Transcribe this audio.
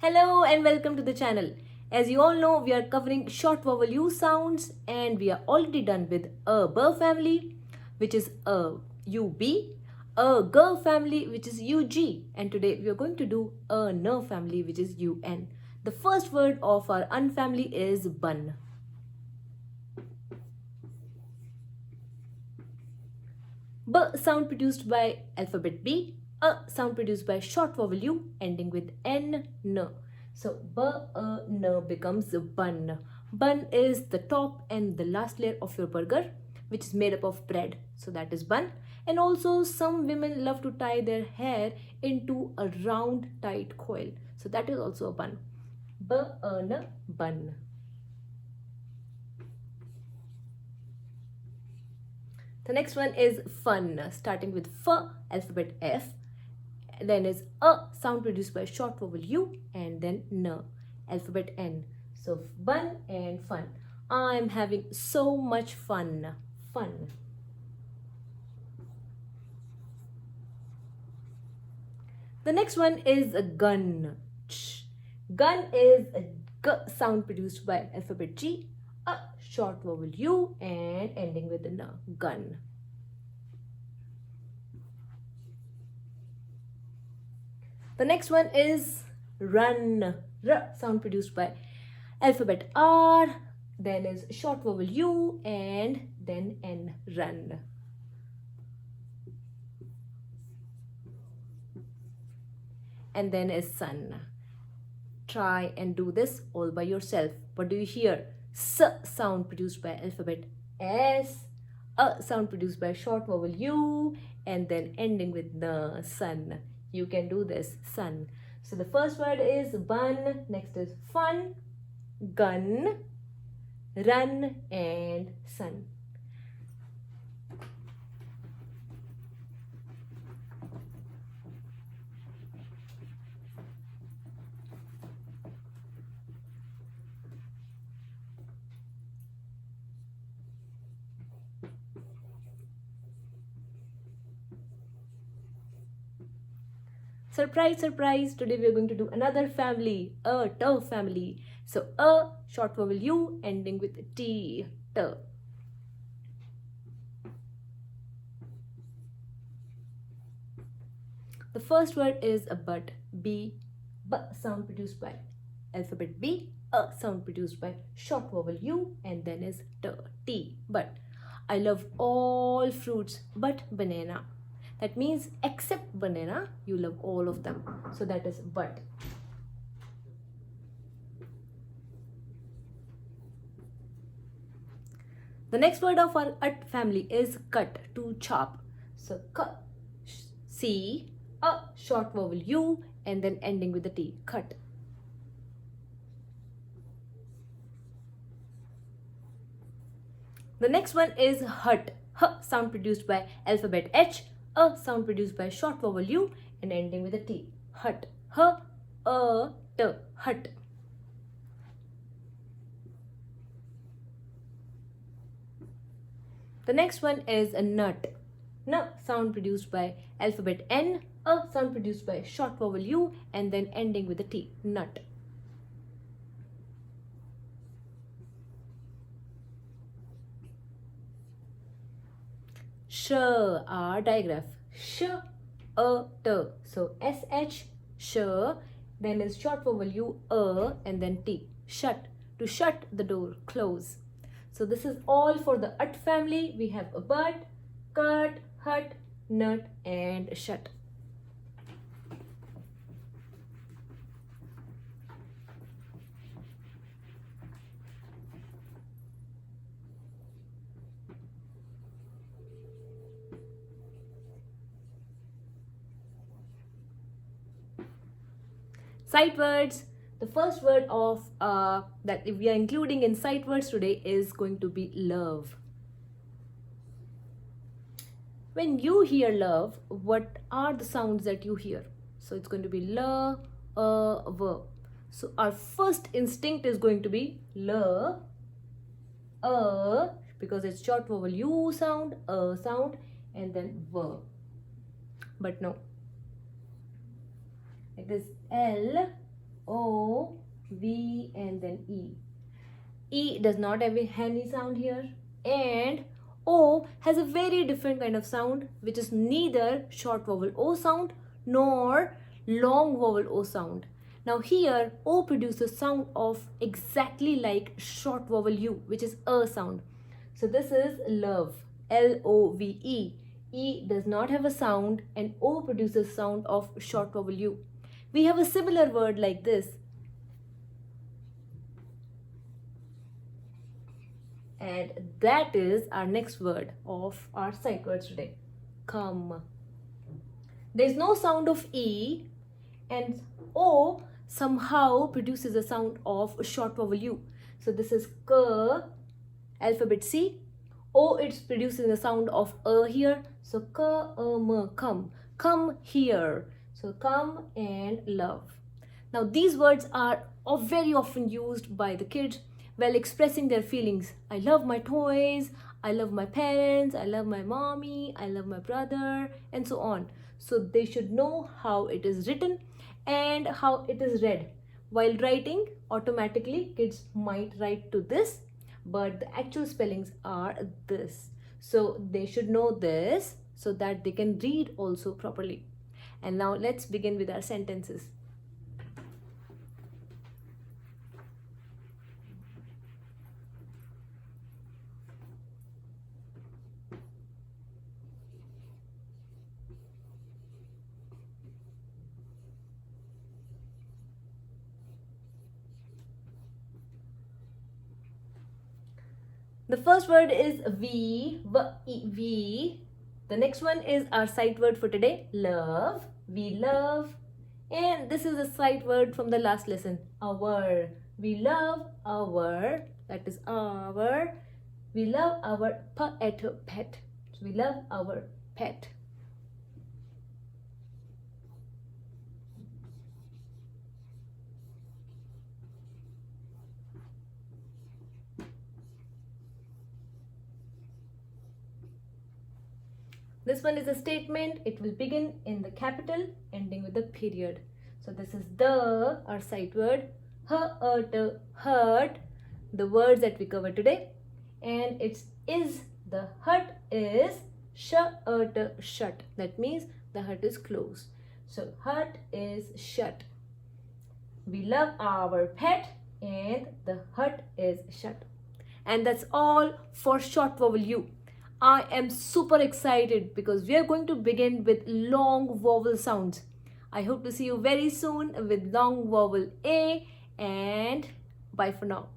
Hello and welcome to the channel. As you all know, we are covering short vowel U sounds and we are already done with a B family, which is a UB, a G family, which is UG, and today we are going to do a N family, which is UN. The first word of our UN family is bun. B sound produced by alphabet B, a sound produced by short vowel U ending with N. So B, N becomes bun. Bun is the top and the last layer of your burger, which is made up of bread. So that is bun. And also some women love to tie their hair into a round tight coil. So that is also a bun. B, N, bun. The next one is fun, starting with F, alphabet F. Then is a sound produced by short vowel U and then N, alphabet N. So bun and fun. I'm having so much fun. Fun. The next one is a gun. Gun is a G sound produced by alphabet G, a short vowel U and ending with an gun. The next one is run. R sound produced by alphabet R, then is short vowel U and then N, run. And then is sun. Try and do this all by yourself. What do you hear? S sound produced by alphabet S, a sound produced by short vowel U and then ending with the sun. You can do this, sun. So the first word is bun, next is fun, gun, run and sun. Surprise, surprise, today we are going to do another family, a T family. So a short vowel U ending with T, T. The first word is a but, B, B sound produced by alphabet B, a sound produced by short vowel U and then is T, T, but. I love all fruits but banana. That means except banana, you love all of them. So that is but. The next word of our ut family is cut, to chop. So cut, C, a short vowel U and then ending with the T, cut. The next one is hut, H sound produced by alphabet H, a sound produced by short vowel U and ending with a T, hut, H, a, T, hut. The next one is a nut, N sound produced by alphabet N, a sound produced by short vowel U and then ending with a T, nut. Sh, our digraph, sh, a, t. So sh, sh, then is short vowel U, a, and then t, shut, to shut the door, close. So this is all for the ut family. We have a but, cut, hut, nut, and shut. Sight words. The first word of that we are including in sight words today is going to be love. When you hear love, what are the sounds that you hear? So it's going to be l, v. So our first instinct is going to be l, because it's short vowel U sound, a sound, and then v. But no. It is L, O, V, and then E. E does not have any sound here, and O has a very different kind of sound, which is neither short vowel O sound nor long vowel O sound. Now here O produces sound of exactly like short vowel U, which is a sound. So this is love, L-O-V-E. E does not have a sound and O produces sound of short vowel U. We have a similar word like this, and that is our next word of our sight words today, come. There is no sound of E, and O somehow produces a sound of short vowel U. So this is K, alphabet C. O, it's producing the sound of A here. So K, come. Come here. So come and love. Now these words are very often used by the kids while expressing their feelings. I love my toys, I love my parents, I love my mommy, I love my brother, and so on. So they should know how it is written and how it is read. While writing, automatically kids might write to this, but the actual spellings are this. So they should know this so that they can read also properly. And now let's begin with our sentences. The first word is V, V. The next one is our sight word for today, love. We love. And this is a sight word from the last lesson, our. We love our, that is our. We love our pet. So we love our pet. This one is a statement. It will begin in the capital, ending with the period. So this is the, our sight word, hurt, the words that we cover today. And it's is, the hut is shut. That means the hut is closed. So hut is shut. We love our pet and the hut is shut. And that's all for short vowel U. I am super excited because we are going to begin with long vowel sounds. I hope to see you very soon with long vowel A, and bye for now.